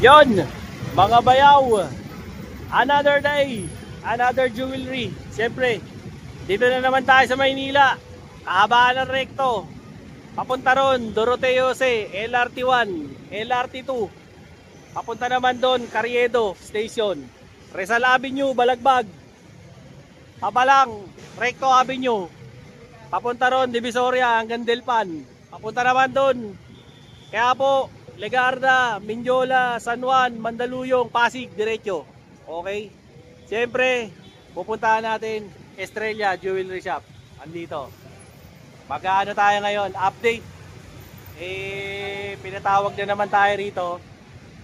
Yon, mga bayaw, another day, another jewelry. Siyempre, dito na naman tayo sa Maynila. Kahabaan ng rekto. Papunta ron, Doroteo C, LRT1, LRT2. Papunta naman doon, Carriedo Station. Rizal Avenue, Balagbag. Pabalang, Recto Avenue. Papunta ron, Divisoria, hanggang Delpan. Papunta naman doon, kaya po, Legarda, Mindiola, San Juan, Mandaluyong, Pasig, diretso. Okay? Siyempre, pupuntahan natin Estrella Jewelry Shop. Andito. Mag-ano tayo ngayon? Update. Pinatawag na naman tayo rito.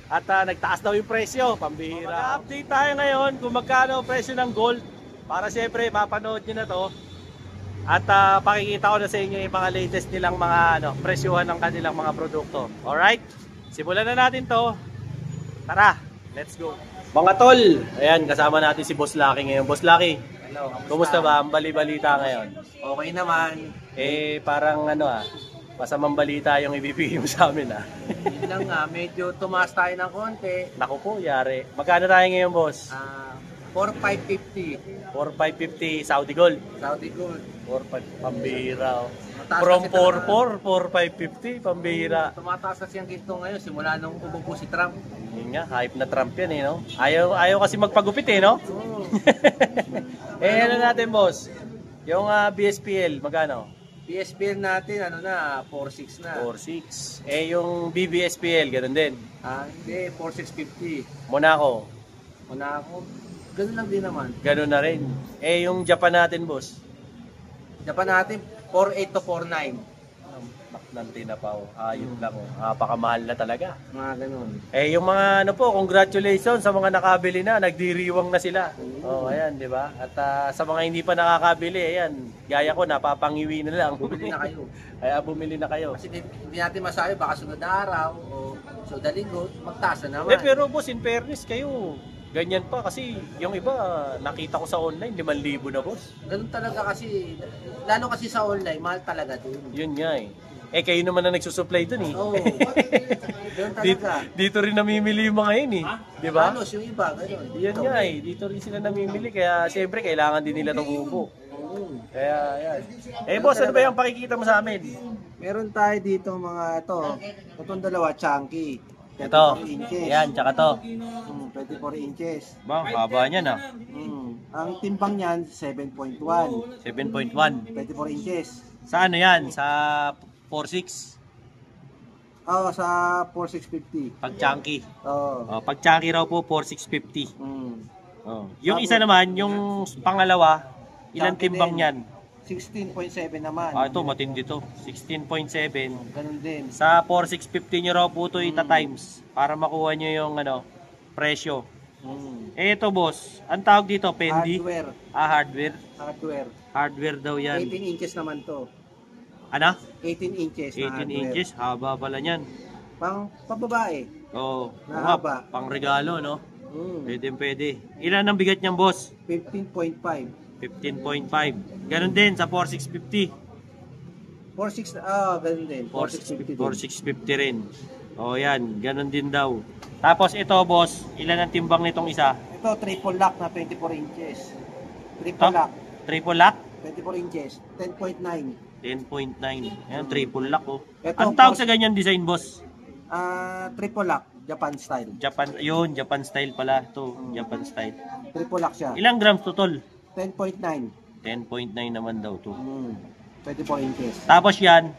At nagtaas daw yung presyo. Pambihira. Mag-update tayo ngayon kung magkano presyo ng gold. Para siyempre, mapanood nyo na to. At pakikita ko na sa inyo yung mga latest nilang mga presyuhan ng kanilang mga produkto. Alright? Simulan na natin to. Tara, let's go. Mga tol, ayan, kasama natin si Boss Lucky ngayon. Boss Lucky, hello, kumusta ba ang bali-balita ngayon? Okay naman. Parang masamang balita yung ibibigay mo sa amin Yun lang nga, medyo tumaas tayo ng konti. Naku po, yari. Magkano tayo ngayon, boss? 4,550. 4,550 Saudi Gold. Saudi Gold. 4,550, pambihira. Mataas From kasi talaga. 4,550, pambihira. Tumataas kasi ang ginto ngayon simula nung umupo si Trump. Yun nga, hype na Trump yan no? Ayaw kasi magpagupit no? Oo. Ano natin, boss? Yung BSPL, magkano? PSPL natin, 4,600 na. 4,600. Yung BBSPL, ganun din. Hindi, 4,650. Monaco, Una ako, ganun lang din naman. ganun na rin. Yung Japan natin, boss? Japan natin, 4,800 to 4,900. Ng tinapaw. Ayun lang. Napakamahal na talaga. Mga ganun. Yung mga congratulations sa mga nakabili na, nagdiriwang na sila. Ayan, di ba? At sa mga hindi pa nakakabili, ayan, gaya ko, napapangiwi na lang. Bumili na kayo. Kaya bumili na kayo. Kasi hindi natin masabi, baka sunod na araw o sunod na linggo, magtaas na naman. Pero boss, in fairness kayo, ganyan pa kasi yung iba, nakita ko sa online, 5,000 na boss. Ganun talaga kasi, lalo kasi sa online, mahal talaga dun. Yun nga kayo naman na nagsusupply dun Oo. Ganun talaga. Dito rin namimili yung mga yun di ba? Halos yung iba, ganun. Yan nga dito rin sila namimili kaya siyempre kailangan din nila tumubo. Kaya yan. Boss, ano ba yung pakikita mo sa amin? Meron tayo dito mga itong dalawa, chunky. Ito, 24 inches. yan, tsaka to. 24 inches. Bang, haba niyan Ang timbang niyan, 7.1. 7.1. 24 inches. Sa ano yan? Sa 4.6? Sa 4,650. Pag chunky. Pag chunky raw po, 4,650. Yung isa naman, yung pangalawa, ilang Chunky timbang din. yan? 16.7 naman. Ito, matindi to. 16.7. Ganun din. Sa 4,650 nyo raw po ito ita-times para makuha nyo yung presyo. Ito boss, ang tawag dito, Fendi? Hardware. Hardware? Hardware. Hardware daw yan. 18 inches naman to. Ano? 18 inches 18 na hardware. inches, haba pala yan. Pababae. Oo. Haba. Pang regalo, no? Pwede. Ilan ang bigat niyang boss? 15.5. 15.5. Ganon din sa 4,650. 4.6, ganun din. 4.650 din. 4,650 rin. Yan, ganon din daw. Tapos ito boss, ilan ang timbang nitong isa? Ito, triple lock na 24 inches. Triple Ito? lock, Triple lock? 24 inches. 10.9. 10.9. Ayan, triple lock Ito, Ang tawag sa ganyan design, boss? Triple lock, Japan style. Japan style pala. Ito, Japan style. Triple lock siya. Ilang grams to, tol? 10.9. 10.9 naman daw to. 24 inches. Tapos yan,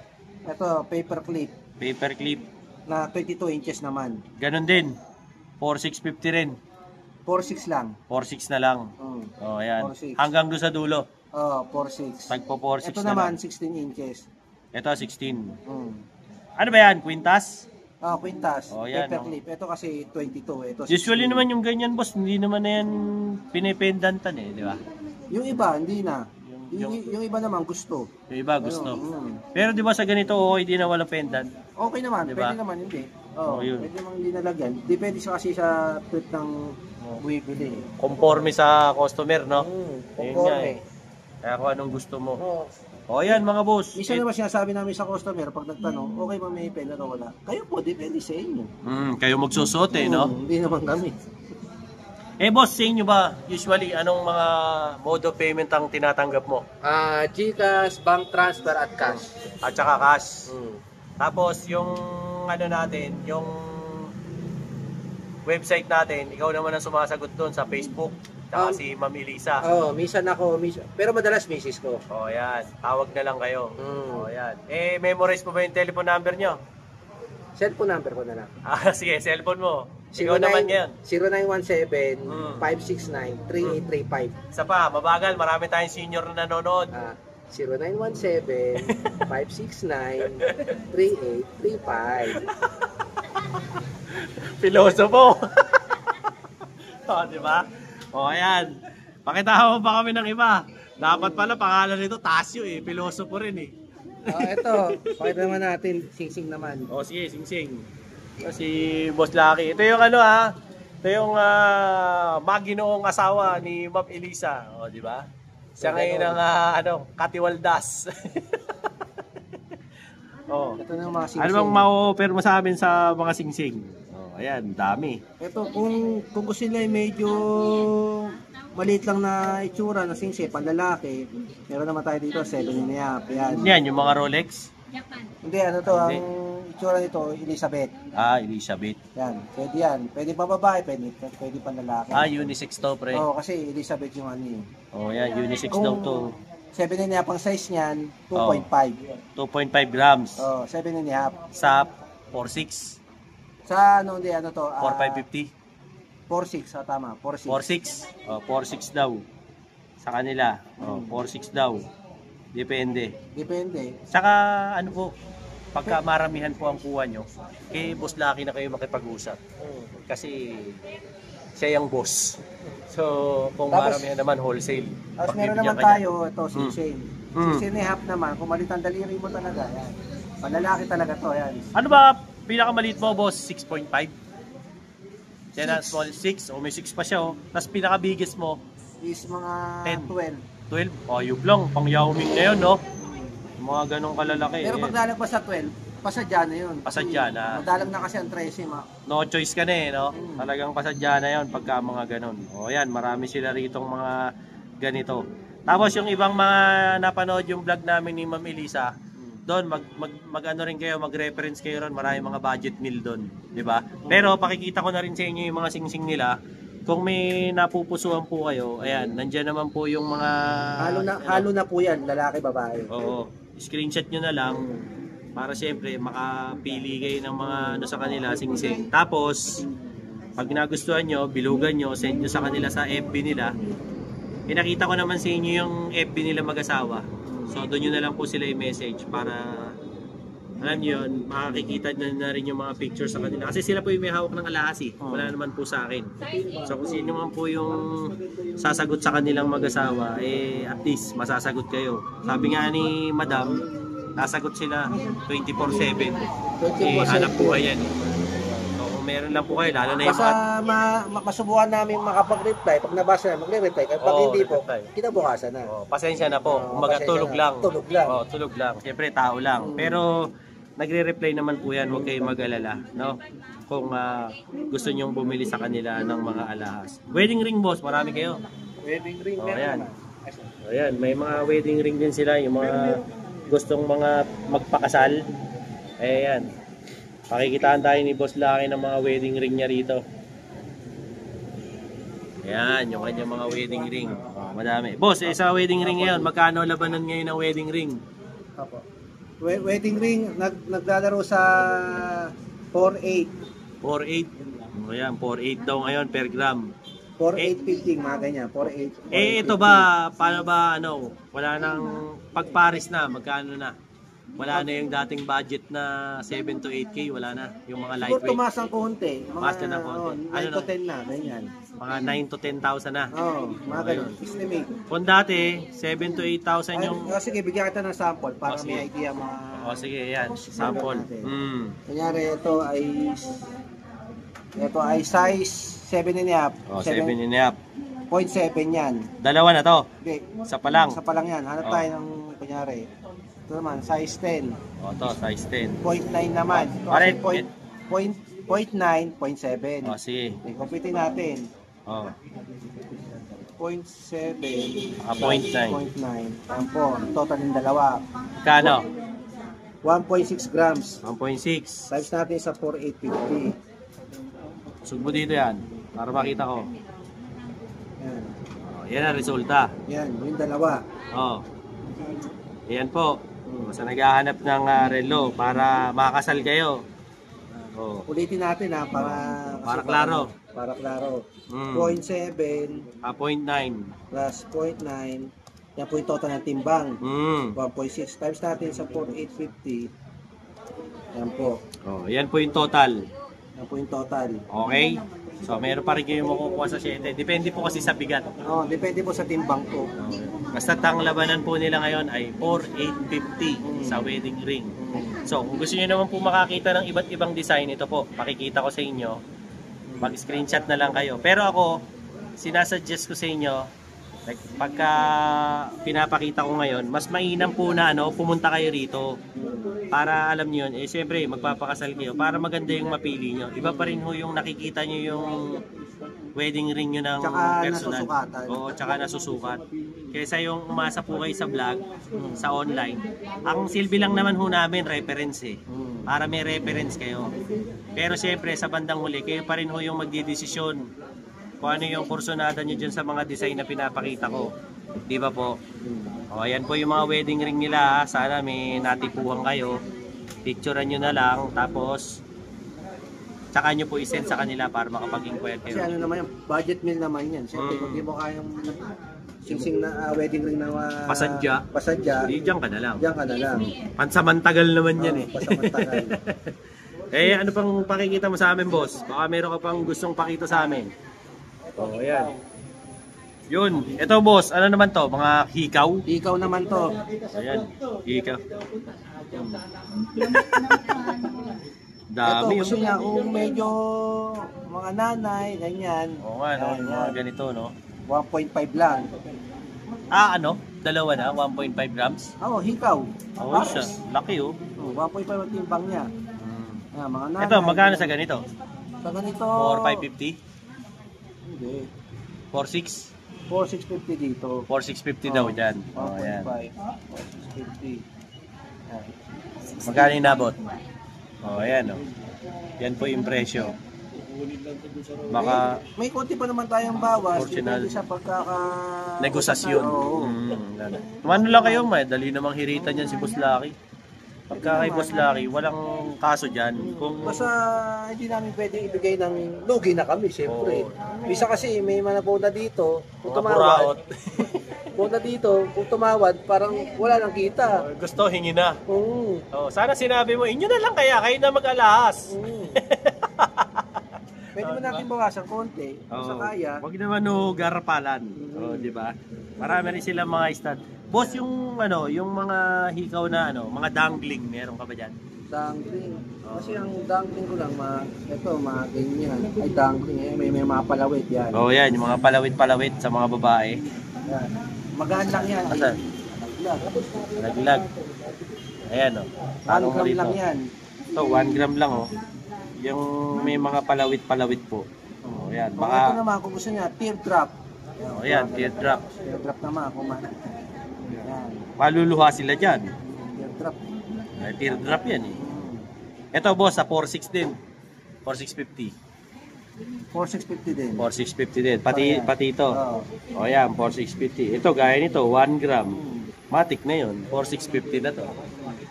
Ito, paper clip paper clip. na 22 inches naman. Ganon din. 4,650 rin. 4.6 lang. 4,6 na lang. Ayan. 4,600. Hanggang doon sa dulo. 4.6. Tagpo 4,6 Ito na naman, lang. 16 inches. Ito, 16. Ano ba yan? Quintas? Quintas. Yan, Paper clip. Ito kasi 22. Ito 16. Usually naman yung ganyan, boss, hindi naman na yan pinipendantan di ba? Yung iba, hindi na. Yung iba naman gusto. Yung iba gusto. Pero di ba sa ganito, hindi na walang pendant? Okay naman, Diba? pwede naman, hindi. Yun. Pwede naman hindi nalagyan. Depende siya kasi sa tweet ng buwibili. Conforme sa customer, no? Yun nga Conforme. Kaya kung anong gusto mo. O yan mga boss. Minsan naman sinasabi namin sa customer pag nagtanong, okay ba may pen o wala? Kayo po, depende sa inyo. Kayo magsusot no? Hindi naman kami. Boss, sa inyo ba, usually, anong mga mode of payment ang tinatanggap mo? GCash, bank transfer at cash. At saka cash. Tapos, yung ano natin, yung website natin, ikaw naman ang sumasagot doon sa Facebook. Tsaka si Ma'am Elisa. Minsan ako, pero madalas misis ko. O yan, tawag na lang kayo. O yan. Memorize mo ba yung telephone number nyo? Cellphone number ko na lang. Sige, cellphone mo. Ikaw naman yan. 0917-569-3835. Isa pa, mabagal, marami tayong senior na nanonood. 0917-569-3835. Pilosopo. Di ba? O, ayan. Pakita mo pa kami ng iba. Dapat pala pangalan nito Tasyo Pilosopo rin Ito, pakita naman natin, Sing-Sing naman. O, sige, Sing-Sing. Si Boss Lucky. Ito yung ano ito yung maginoong asawa ni Ma'am Elisa. O, di ba? Siya ngayon ang katiwaldas. Ito na yung mga Sing-Sing. Ano bang ma-offer mo sa amin sa mga Sing-Sing? Ayan, dami. Ito, kung gusto nila medyo maliit lang na itsura na Sing-Sing, panlalaki, meron naman tayo dito, 7.5. Yan, yung mga Rolex? Hindi, ano to, ang itsura nito, Elizabeth. Elizabeth. Yan, pwede yan. Pwede pa babae, pwede panlalaki. Unisex to, pre. Kasi Elizabeth yung ano yun. Yan, unisex daw to. 7.5 ang size niyan, 2.5. 2.5 grams. 7.5. Sa 4.6. Sa ano, hindi, ano to? 4.550. 4.6, tama, 4.6. 4.6 daw. Sa kanila. 4.6 daw. Depende. Saka ano po, pagka maramihan po ang kuha nyo, kay Boss Lucky na kayo makipag-usap. Kasi siya yung boss. So, kung maramihan naman wholesale. Tapos meron naman tayo, ito, Sing-Sing. 6.5 naman, kung malit ang daliri mo talaga, yan. Panlalaki talaga to, yan. Ano ba pinakamaliit mo, boss? 6.5? Yan ang small 6, may 6 pa siya Tapos pinaka-biggest mo? Is mga 10. 12? Ayub lang, pang Yaoming na yun, no? Mga ganong kalalaki. Pero pag lalagpas sa 12, pasadya na yun. Pasadya na. Madalang na kasi ang 13, No choice ka na no? Talagang pasadya na yun pagka mga ganon. Yan, marami sila ritong mga ganito. Tapos yung ibang mga napanood yung vlog namin ni Ma'am Elisa, doon mag-ano rin kayo, mag-reference kayo ron, marami mga budget meal doon, di ba? Pero pakikita ko na rin sa inyo yung mga Sing-Sing nila. Kung may napupusuan po kayo, ayan, nandiyan naman po yung mga halo na po yan, lalaki, babae. Screenshot nyo na lang para syempre makapili kayo ng mga ano sa kanila, Sing-Sing. Tapos pag nagustuhan nyo, bilugan nyo, send nyo sa kanila sa FB nila. Pinakita ko naman sa inyo yung FB nila mag-asawa. So doon nyo na lang po sila i-message para alam nyo yun, makakikita na rin yung mga pictures sa kanila. Kasi sila po yung may hawak ng alahas wala naman po sa akin. So kung sino man po yung sasagot sa kanilang mag-asawa, at least masasagot kayo. Sabi nga ni Madam, sasagot sila 24/7. Hanap buhay yan meron lang po kayo, lalo na yung basta masubukan namin makapag-reply. Pag nabasa na, magre-reply. Pag hindi po, kinabukasan na. Pasensya na po. Kumaga tulog lang. Tulog lang. Tulog lang. Siyempre, tao lang. Pero, nagre-reply naman po yan. Huwag kayong mag-alala. No? Kung gusto nyong bumili sa kanila ng mga alahas. Wedding ring, boss. Marami kayo. Wedding ring. Ayan. May mga wedding ring din sila. Yung mga gustong mga magpakasal. Ayan. Pakikitaan tayo ni Boss Lucky ng mga wedding ring niya rito. Ayan, yung kanyang mga wedding ring. Madami. Boss, sa wedding ring ngayon, magkano labanan ngayon ng wedding ring? Opo. Wedding ring, naglalaro sa 4.8. 4.8? Ayan, 4.8 daw ngayon per gram. 4.850, mga ganyan. 4.8. Ito ba, paano ba, wala nang pagparis na, magkano na? Wala na yung dating budget na 7 to 8K, wala na. Yung mga lightweight. Tumas ang konti. Tumas na ng konti. 9 to 10 na, ganyan. Mga 9 to 10,000 na. Mga ganyan. Estimate. Kung dati, 7 to 8,000 yung... Sige, bigyan kita ng sample para may idea mga... sige, yan. Sample. Kunyari, ito ay size 7.5. 7.5. 0.7 yan. Dalawa na to? Hindi. Isa pa lang? Isa pa lang yan. Hanap tayo ng kunyari. Ito naman, size 10. O, to, size 10. 0.9 naman. Ito kasi Alright. 0.9, 0.7. O, sige. Okay, computin natin. O, 0.7 0.9. 0.9. Yan po, ang total ng dalawa. Kano? 1.6 grams. 1.6. Times natin sa 4,850. Sugbo dito yan. Para makita ko. Yan. O, yan ang resulta. Yan, yung dalawa. O. Yan po. Sa naghahanap ng relo para makasal kayo. O. Ulitin natin ha, Para klaro. Para klaro. Mm. 0.7 0.9. plus 0.9. Yan po yung total ng timbang. 1.6 times natin sa 4,850. Yan po. O, yan po yung total. Yan po yung total. Okay? So, meron pa rin kayo makukuha sa 7. Depende po kasi sa bigat. Oh, depende po sa timbang po. Basta ang labanan po nila ngayon ay 4,850 sa wedding ring. So, kung gusto niyo naman po makakita ng iba't ibang design, ito po, pakikita ko sa inyo. Mag-screenshot na lang kayo. Pero ako, sinasuggest ko sa inyo, like, pagka pinapakita ko ngayon, mas mainam po na pumunta kayo rito. Para alam niyo yun, siyempre magpapakasal kayo para maganda yung mapili nyo. Iba pa rin ho yung nakikita nyo yung wedding ring nyo ng Tsaka personal. nasusukatan. Oo, tsaka nasusukat. Kaysa yung umasa po kayo sa vlog, sa online. Ang silbi lang naman ho namin, reference para may reference kayo. Pero siyempre sa bandang huli, kayo pa rin ho yung magdidesisyon kung ano yung kursunada nyo dyan sa mga design na pinapakita ko. Di ba po? O, ayan po yung mga wedding ring nila. Sana may natipuhan kayo. Picturean nyo na lang. Tapos, tsaka nyo po isend sa kanila para makapag-inquire Kasi kayo. ano naman yan, budget meal naman yan. Siyempre, kung di mo kayang singsing na wedding ring na pasadya, Diyan ka na lang. diyan ka na lang. Pansamantagal naman yan eh. Pasamantagal. Eh, ano pang pakikita mo sa amin, boss? Baka meron ka pang gustong pakita sa amin. O, ayan. Yun. Ito, boss. Ano naman to? Mga hikaw? Ikaw naman to. Ayan. Hikaw. Ito, Dami. gusto niya kung medyo mga nanay, ganyan. Oo nga, no? Yung mga ganito, no? 1.5 lang. Ano? Dalawa na? 1.5 grams? Oo, hikaw. Oo, siya. Laki, oh. 1.5 ang timbang niya. Yan, mga nanay. Ito, magkano sa ganito? Sa ganito, 4,550? hindi. 4,600? 4,650 dito. 4,650 daw dyan. Oh, 1.5. ayan. 4,650. Yan. Magkano inabot? Oh, ayan, oh. Yan po yung presyo. Baka May konti pa naman tayong bawas. Fortunal. Depende sa pagkaka... negosasyon. Oo. Ano lang kayo, may dali namang hiritan yan si Boss Lucky. Pagka kay Boss Lucky, walang kaso dyan. Kung Basta hindi namin pwede ibigay ng lugi na kami, siyempre. Bisa kasi may manabona dito, kung mga tumawad, buraot, bona dito, kung tumawad, parang wala nang kita. gusto, hingi na. Oo. Oh, sana sinabi mo, inyo na lang kaya, kayo na mag-alahas. Pwede mo natin bawasan konti, kung sa kaya. Wag naman no garapalan. Oh, di ba? Marami rin silang mga stud. Boss, yung yung mga hikaw na mga dangling, meron ka ba diyan? Dangling. Kasi ang dangling ko lang, ito, mga ganyan. Ay, dangling, may mga palawit yan. Oh, yan, yung mga palawit-palawit sa mga babae. Yan. Magaan lang yan. Asan? Naglag. Ayan, oh. 1 gram lang yan. Ito, 1 gram lang, oh. Yung may mga palawit-palawit po. Oh, ayan. Ito naman, kung gusto niya, teardrop. Oh, ayan, teardrop. Teardrop naman, kung man. Yan. Maluluha sila dyan. Teardrop. Ay, teardrop yan, eh. Ito, boss, sa 4.6 din. 4.650. 4,650 din. 4,650 din. Pati ito. Oo. O yan, 4,650. Ito, gaya nito, 1 gram. Matik na yun. 4,650 na to.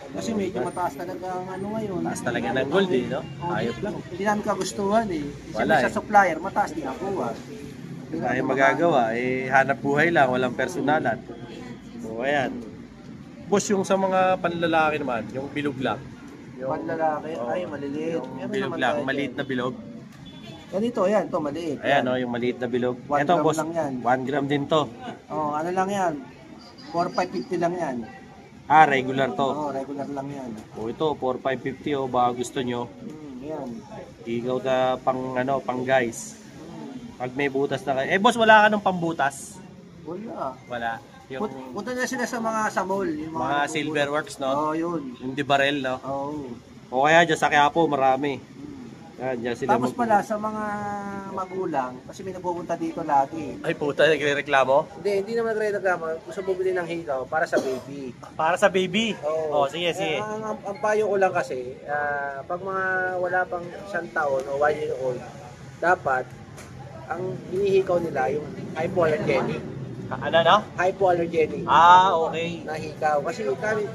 Kasi medyo mataas talaga ang ngayon. Taas talaga ng gold eh, no? Ayop lang. Hindi namin kagustuhan eh. Kasi Wala sa supplier, mataas din ang kuha. Wala tayong magagawa. Hanap buhay lang. Walang personalan. So, ayan. Boss, yung sa mga panlalaki naman, yung bilog lang. Panlalaki, ay maliliit. Yung Meron bilog naman lang, tayo maliit dyan. na bilog. Ganito, yan, to maliit. Ayan, yan. yung maliit na bilog. 1 Ito, gram boss, lang yan. 1 gram din to. Oh, ano lang yan? 4,550 lang yan. Regular to. Oo, regular lang yan. O ito, 4,550 o baka gusto nyo. Yan. Igaw na pang guys. Pag may butas na kayo. Boss, wala ka ng pambutas? Wala. Wala. Yung Punta na sila sa sa mall. Yung mga Silverworks, no? Oo, yun. Yung Di Barel, no? Oo. O kaya dyan sa Quiapo, marami. Yan, dyan sila Tapos pala, sa mga magulang, kasi may napupunta dito lagi. Ay puta, nagre-reklamo? Hindi naman nagre-reklamo. Gusto bumili ng hikaw para sa baby. Para sa baby? Oo. Oh, sige, sige. Ang payo ko lang kasi, pag mga wala pang 1 taon o 1 year old, dapat, ang hinihikaw nila yung hypoallergenic. Ano, no? Hypoallergenic. Ah, okay. Na hikaw. Kasi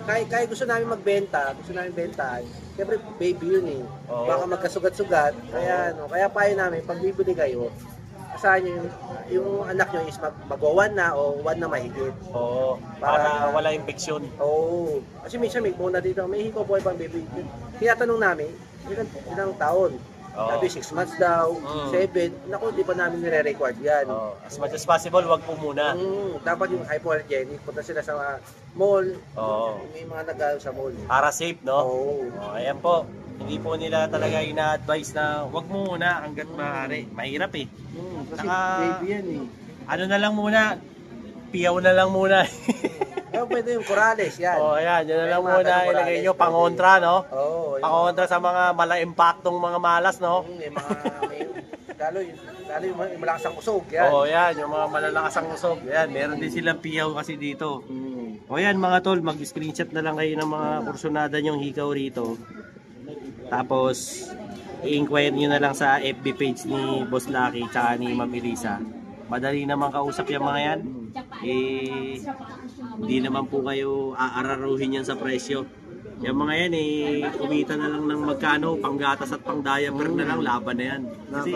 kaya gusto namin magbenta, gusto namin bentahan, siyempre baby yun eh. Oo. Baka magkasugat-sugat. Kaya payo namin, pag bibili kayo, asahan nyo yung anak nyo is mag-1 na o 1 na mahigit. Oo, para wala infeksyon. Oo. Kasi minsan may muna dito, may hikaw po ibang baby. Tinatanong namin, ilang taon? Oo. Sabi 6 months daw, 7. Naku, di pa namin nire-record yan. As much as possible, wag po muna. Dapat yung hypoallergenic, punta sila sa mall. Oo. May mga nag sa mall. Para safe, no? Oo. Oh, ayan po. Hindi po nila talaga ina-advise na wag mo muna hanggat maaari. Mahirap eh. Kasi Saka- baby yan eh. Ano na lang muna, piyaw na lang muna. Pwede yung Corales, yan. Oh, ayan, yun na lang May mga muna ganun ilagay Corales, nyo, pwede. pangontra, no? Oo. Pangontra sa mga mala-impactong mga malas, no? May mga, lalo yung malakas ang usog, yan. Oo, yan, yung mga malalakas ang usog. Yan, meron din silang piyaw kasi dito. O yan mga tol, mag-screenshot na lang kayo ng mga kursunada nyong hikaw rito. Tapos, i-inquire nyo na lang sa FB page ni Boss Lucky tsaka ni Ma'am Elisa. Madali naman kausap yung mga yan. Hindi naman po kayo aararuhin yan sa presyo. Yung mga yan kumita na lang ng magkano, panggatas at pang-diaper na lang, laban na yan. Kasi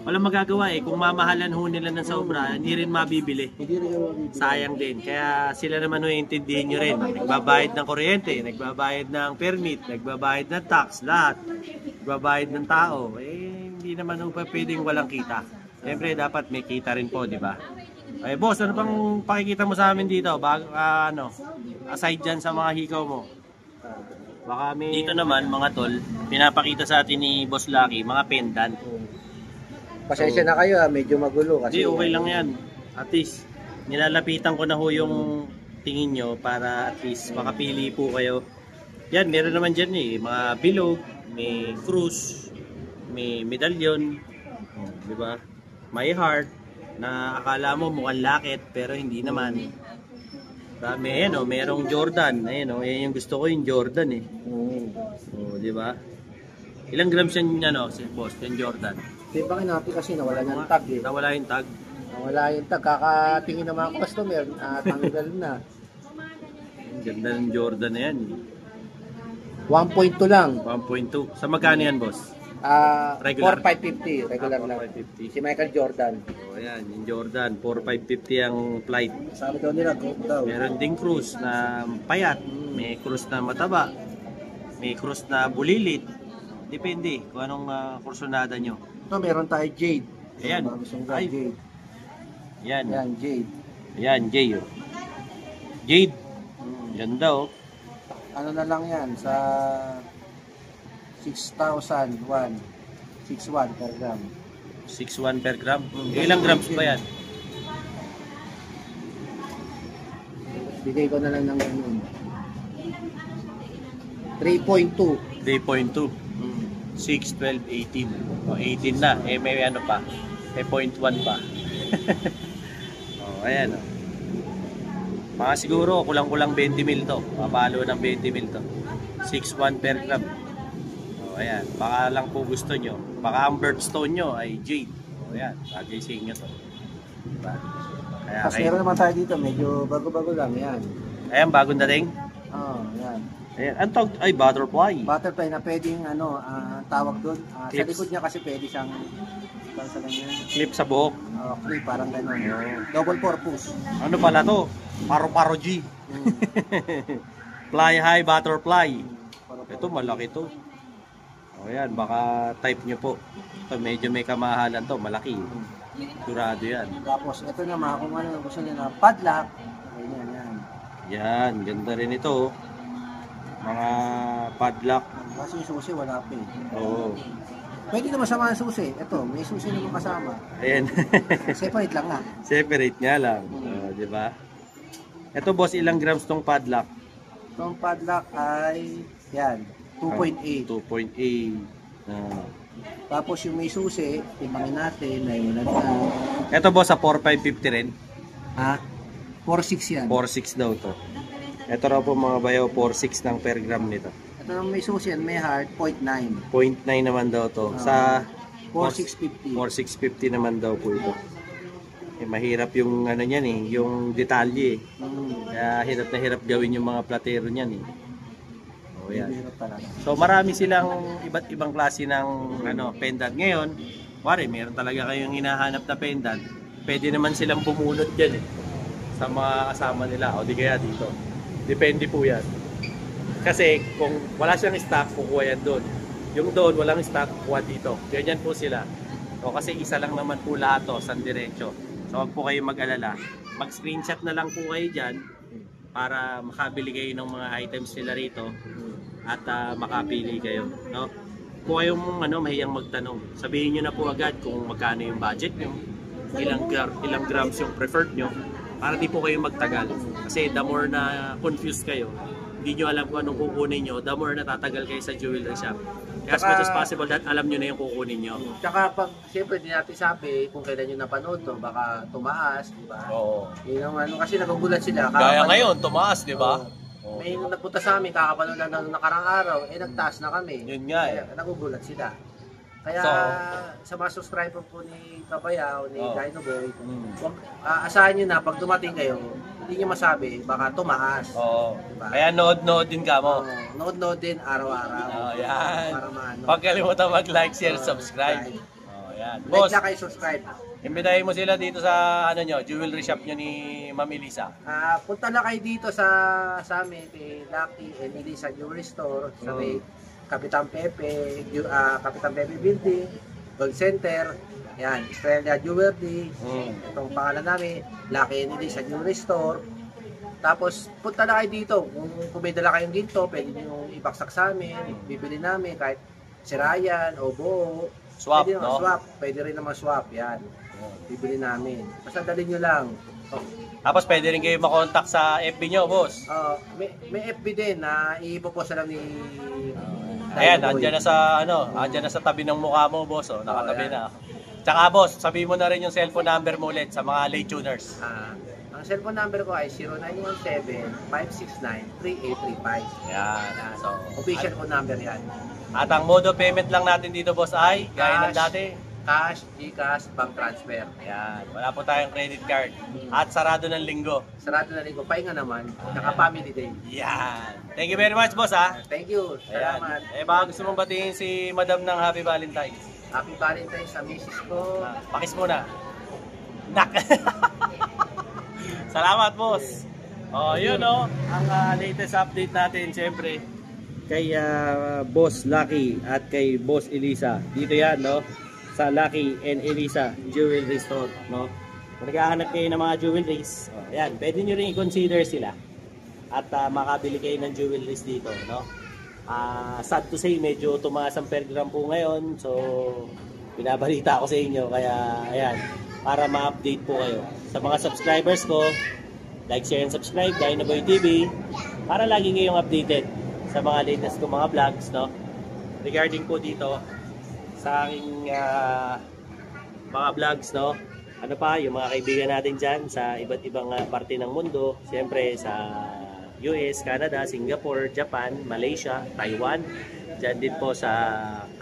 walang magagawa Kung mamahalan ho nila ng sobra, hindi rin mabibili. Hindi rin yung Sayang din. Kaya sila naman intindihin nyo rin. Nagbabayad ng kuryente, nagbabayad ng permit, nagbabayad ng tax, lahat. Nagbabayad ng tao. Hindi naman pa pwedeng walang kita. Siyempre dapat may kita rin po, di ba? Boss, ano bang pakikita mo sa amin dito? Aside dyan sa mga hikaw mo. Baka dito naman mga tol, pinapakita sa atin ni Boss Lucky mga pendant. Pasensya na kayo medyo magulo kasi. Hindi, okay lang yan. At least, nilalapitan ko na ho yung tingin nyo para at least makapili po kayo. Yan, meron naman dyan mga bilog, may cruise, may medallion, di ba? May heart, na akala mo mukhang lakit pero hindi naman. May merong Jordan. Ayan yan yung gusto ko yung Jordan di ba? Ilang grams yan boss, yung Jordan? Di ba natin kasi nawala ng tag Nawala yung tag. Nawala yung tag. Kakatingin ng mga customer, tanggal na. Ang ganda ng Jordan na yan. 1.2 lang. 1.2. Sa magkano yan, boss? Regular. 4,550. Regular lang. 4,550. Si Michael Jordan. Ayan, yung Jordan. 4,550 ang flight. Sabi daw nila, go daw. Meron ding cruise na payat. May cruise na mataba. May cruise na bulilit. Depende kung anong kursunada nyo. Ito, meron tayo Jade. Ayan. Ay. Jade. Yan. Yan, Jade. Ayan, Jade. Jade. Ganda Ano na lang yan, sa 6,001. 6,1 per gram. 6.1 per gram. Ilang grams ba yan? Bigay ko na lang ng ganun. 3.2. 3.2. 6, 12, 18. O, 18 na. May ano pa. May 0.1 pa. Ayan Mga siguro, kulang-kulang 20 mil to. Papalo ng 20 mil to. 6.1 per gram. Ayan. Baka lang po gusto nyo. Baka ang birthstone nyo ay jade. Ayan. Bagay sa inyo to. Diba? Kaya Tapos meron naman tayo dito, medyo bago-bago lang yan. Ayan, bagong dating. Yan. Ayan. Ang tawag ay butterfly. Butterfly na pwedeng tawag doon. Sa Clips. likod niya kasi pwede siyang sa ganyan. Clip sa buhok. Clip, parang gano'n. Double purpose. Ano pala to? Paro-paro G. Fly high butterfly. Ito malaki to. Ayan, baka type nyo po. Ito medyo may kamahalan to, malaki. Durado yan. Tapos ito naman, kung ano gusto nyo na padlock. Ayan, yan. Yan, ganda rin ito. Mga padlock. Kasi yung susi wala pa Oo. Pwede naman sama ang susi. Ito, may susi naman kasama. Ayan. Separate lang nga. Separate nga lang. Di ba? Ito boss, ilang grams tong padlock? Itong padlock ay, yan, 2.8. 2.8. Ah. Tapos yung may susi, timbangin natin, naiunan na. Ito boss, sa 4.550 rin. Ha? 4.6 yan. 4.6 daw to. Ito raw po mga bayaw, 4.6 ng per gram nito. Ito naman may susi yan, may heart, 0.9. 0.9 naman daw to. Sa 4.650. 4.650 naman daw po ito. Eh, mahirap yung ano niyan eh, yung detalye eh. Kaya hirap na hirap gawin yung mga platero niyan eh. Oh, yan. So marami silang iba't ibang klase ng ano, pendant ngayon. Wari, meron talaga kayong hinahanap na pendant. Pwede naman silang bumunot diyan eh sa mga kasama nila o di kaya dito. Depende po yan. Kasi kung wala siyang stock, kukuha yan doon. Yung doon walang stock, kukuha dito. Ganyan po sila. O kasi isa lang naman po lahat to, san diretso. So wag po kayo mag-alala. Mag-screenshot na lang po kayo diyan para makabili kayo ng mga items nila rito at makapili kayo, no? Kung kayong mahiyang magtanong, sabihin niyo na po agad kung magkano yung budget niyo, ilang grams yung preferred niyo para di po kayo magtagal. Kasi the more na confused kayo, hindi nyo alam kung anong kukunin nyo, the more natatagal kayo sa jewelry shop. Kaya as much as possible that alam nyo na yung kukunin nyo. Tsaka pag, siyempre, di natin sabi kung kailan nyo napanood to, baka tumaas, di ba? Oo. Yun ang ano, kasi nagugulat sila. Gaya ngayon, tumaas, di ba? May nagpunta sa amin, kakapanood na ng nakarang araw, nagtaas na kami. Yun nga eh. Kaya, nagugulat sila. Kaya sa mga subscriber po ni Kabayaw, ni Dino Boy, asahan nyo na pag dumating kayo, hindi nyo masabi, baka tumaas. Oo. Diba? Kaya nood-nood din ka mo. Nood-nood din araw-araw. Yan. Para maano. Huwag kalimutan mag-like, share, subscribe. Yan. Like Boss, na kayo, subscribe. imbitahin mo sila dito sa jewelry shop nyo ni Ma'am Elisa. Punta na kayo dito sa amin, kay Lucky and Elisa Jewelry Store, sa may Kapitan Pepe, Kapitan Pepe Building, Gold Center, yan, Estrella Jewelry, itong pangalan namin, Lucky and Elisa Jewelry Store. Tapos, punta na kayo dito. Kung may dala kayong ginto, pwede nyo ibaksak sa amin, bibili namin, kahit sirayan o buo. Swap, pwede no? Swap, pwede rin naman swap, yan. Bibili namin. Basta dalhin nyo lang. Tapos pwede rin kayo makontak sa FB nyo, boss. May FB din na ipopost lang ni Ayan, andyan na sa tabi ng mukha mo, boss. Oh, nakatabi na. Tsaka, boss, sabihin mo na rin yung cellphone number mo ulit sa mga late tuners. Ang cellphone number ko ay 0917-569-3835. Yan. So, official phone number yan. At ang mode of payment lang natin dito, boss, ay gaya ng dati. Cash, GCash, bank transfer. Ayan, wala po tayong credit card. At sarado ng linggo. Sarado na rin ko. Pahinga naman. Naka-family day. Yan. Thank you very much, boss, ha? Thank you. Salamat. Ayan. Baka gusto mong batiin si Madam ng Happy Valentine's. Happy Valentine's sa misis ko. Pakis muna. Nak! Salamat, boss. Oh, yun, oh. Ang latest update natin, siyempre, kay Boss Lucky at kay Boss Elisa. Dito yan, no? Sa Lucky and Elisa Jewelry Store, no? Kung naghahanap kayo ng mga jewelries, ayan, pwede nyo rin i-consider sila at makabili kayo ng jewelries dito, no? Sad to say, medyo tumaas ang per gram po ngayon, so pinabalita ko sa inyo, kaya ayan, para ma-update po kayo. Sa mga subscribers ko, like, share, and subscribe, Dino Boy TV, para lagi kayong updated sa mga latest ko mga vlogs, no? Regarding po dito sa aking mga vlogs, no? Ano pa, yung mga kaibigan natin dyan sa iba't ibang parte ng mundo, siyempre sa US, Canada, Singapore, Japan, Malaysia, Taiwan, dyan din po sa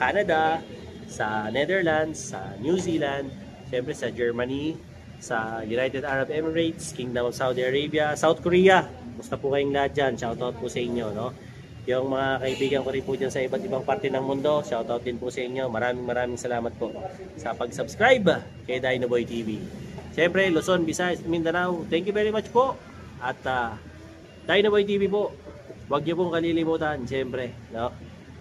Canada, sa Netherlands, sa New Zealand, siyempre sa Germany, sa United Arab Emirates, Kingdom of Saudi Arabia, South Korea. Musta po kayong lahat dyan? Shoutout po sa inyo, no? Yung mga kaibigan ko rin po dyan sa iba't ibang parte ng mundo, shoutout din po sa inyo. Maraming salamat po sa pag-subscribe kay Dino Boy TV. Siyempre, Luzon, Visayas, Mindanao, thank you very much po. At Dino Boy TV po, huwag niyo pong kalilimutan, siyempre, no?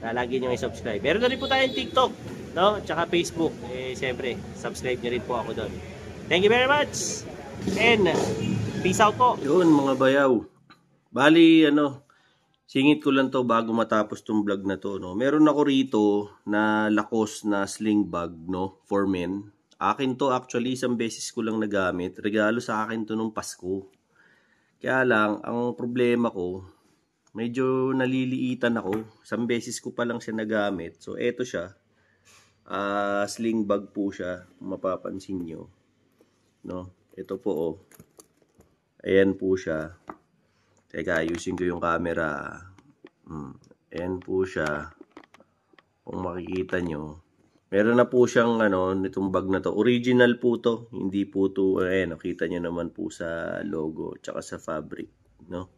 Na lagi niyo i-subscribe. Meron na rin po tayong TikTok, no? Tsaka Facebook. Siyempre, subscribe niyo rin po ako doon. Thank you very much. And peace out po. Yun mga bayaw. Bali, singit ko lang to bago matapos tong vlog na to, no. Meron ako rito na Lacoste na sling bag, no, for men. Akin to actually, isang beses ko lang nagamit. Regalo sa akin to nung Pasko. Kaya lang, ang problema ko, medyo naliliitan ako. Isang beses ko pa lang siya nagamit. So, eto siya. Sling bag po siya, kung mapapansin nyo. No? Ito po, oh. Ayan po siya. Teka, ayusin ko yung camera. Ayan po siya. Kung makikita nyo. Meron na po siyang nitong bag na to. Original po to. Hindi po to, nakita nyo naman po sa logo tsaka sa fabric, no?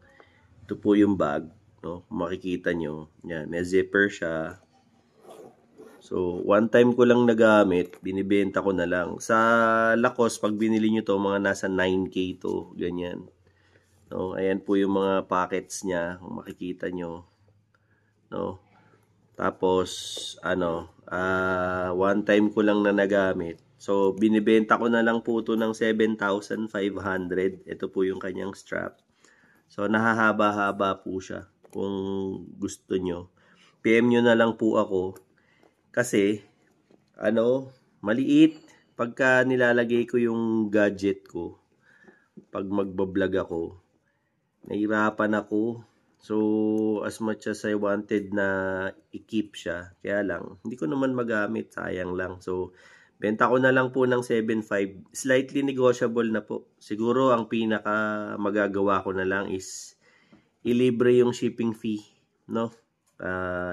Ito po yung bag, no? Kung makikita nyo. Yan, may zipper siya. So, one time ko lang nagamit, binibenta ko na lang. Sa Lacoste, pag binili nyo to, mga nasa 9K to, ganyan. No? Ayan po yung mga pockets niya, kung makikita nyo. No? Tapos, one time ko lang na nagamit. So, binibenta ko na lang po ito ng 7,500. Ito po yung kanyang strap. So, nahahaba-haba po siya. Kung gusto nyo, PM nyo na lang po ako. Kasi, maliit. Pagka nilalagay ko yung gadget ko, pag magbablog ako, nahirapan ako. So, as much as I wanted na i-keep siya, kaya lang, hindi ko naman magamit, sayang lang. So, benta ko na lang po ng 7.5. Slightly negotiable na po. Siguro, ang pinaka magagawa ko na lang is ilibre yung shipping fee, no?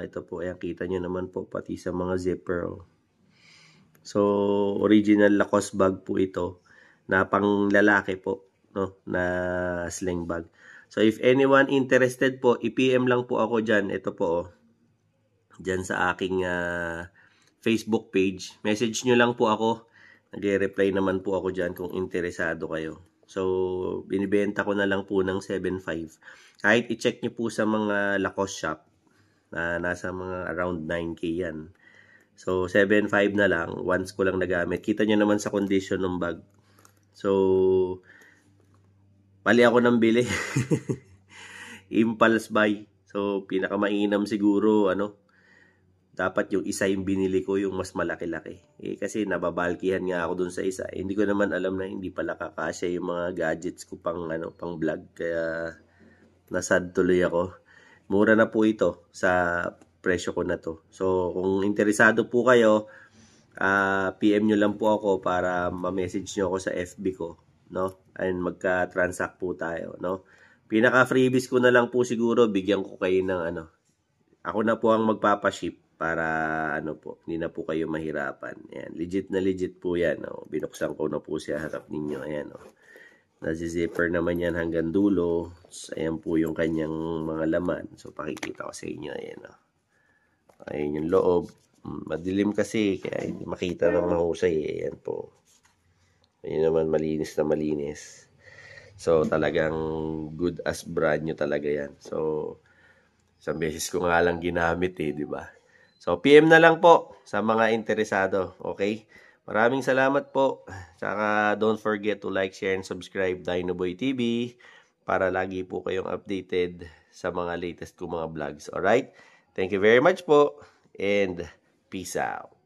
Ito po, ayan, kita nyo naman po, pati sa mga zipper. Oh. So, original Lacoste bag po ito, na pang lalaki po, no? Na sling bag. So, if anyone interested po, i-PM lang po ako dyan. Ito po, oh. Dyan sa aking Facebook page. Message nyo lang po ako. Nag-reply naman po ako dyan kung interesado kayo. So, binibenta ko na lang po ng 7.5. Kahit i-check nyo po sa mga Lacoste shop, na nasa mga around 9K yan. So, 7.5 na lang. Once ko lang nagamit. Kita nyo naman sa condition ng bag. So, mali ako ng bili. Impulse buy. So, pinakamainam siguro, dapat yung isa yung binili ko, yung mas malaki-laki. Kasi nababalkihan nga ako dun sa isa. Hindi ko naman alam na hindi pala kakasya yung mga gadgets ko pang vlog. Kaya, nasad tuloy ako. Mura na po ito sa presyo ko na to. So, kung interesado po kayo, PM nyo lang po ako para ma-message nyo ako sa FB ko. No? And magka-transact po tayo, no? Pinaka-freebies ko na lang po siguro, bigyan ko kayo ng ako na po ang magpapaship para po, hindi na po kayo mahirapan. Ayan, legit na legit po yan, no? Binuksan ko na po siya harap ninyo. Ayan, no? Nasi-zipper naman yan hanggang dulo. So, ayan po yung kanyang mga laman. So, pakikita ko sa inyo. Ayan, no? Ayan yung loob. Madilim kasi, kaya hindi makita ng mahusay. Ayan po. Ayun naman, malinis na malinis. So, talagang good as brand new talaga yan. So, isang beses ko nga lang ginamit di ba? So, PM na lang po sa mga interesado. Okay? Maraming salamat po. Saka, don't forget to like, share, and subscribe Dinoboy TV para lagi po kayong updated sa mga latest ko mga vlogs. Alright? Thank you very much po. And peace out.